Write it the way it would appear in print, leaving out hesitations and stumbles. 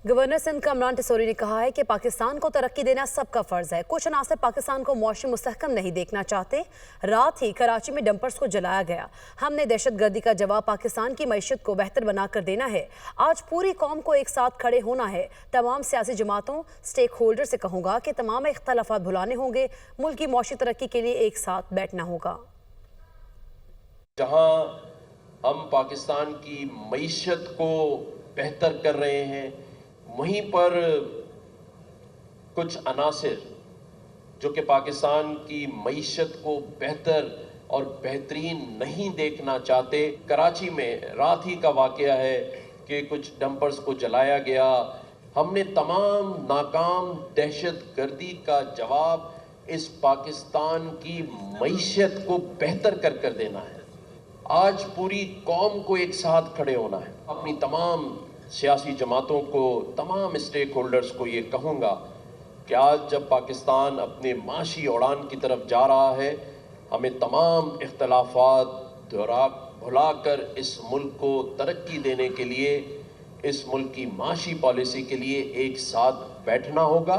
Governor Sindh Kamran Tessori ने कहा है कि पाकिस्तान को तरक्की देना सबका फर्ज है। कुछ अनासर पाकिस्तान को मुआशी मुस्तहकम नहीं देखना चाहते। रात ही कराची में डंपर्स को जलाया गया। हमने दहशतगर्दी का जवाब पाकिस्तान की मईशत को बेहतर बनाकर देना है। आज पूरी कौम को एक साथ खड़े होना है। तमाम सियासी जमातों स्टेक होल्डर से कहूँगा कि तमाम इख्तलाफात भुलाने होंगे। मुल्क की मुआशी तरक्की के लिए एक साथ बैठना होगा। जहाँ हम पाकिस्तान की मईशत को बेहतर कर रहे हैं, वहीं पर कुछ अनासिर जो कि पाकिस्तान की मईशत को बेहतर और बेहतरीन नहीं देखना चाहते। कराची में रात ही का वाक़या है कि कुछ डंपर्स को जलाया गया। हमने तमाम नाकाम दहशतगर्दी का जवाब इस पाकिस्तान की मईशत को बेहतर कर देना है। आज पूरी कौम को एक साथ खड़े होना है। अपनी तमाम सियासी जमातों को, तमाम स्टेक होल्डर्स को ये कहूँगा कि आज जब पाकिस्तान अपने माशी उड़ान की तरफ जा रहा है, हमें तमाम इख्तलाफात भुलाकर इस मुल्क को तरक्की देने के लिए, इस मुल्क की माशी पॉलिसी के लिए एक साथ बैठना होगा।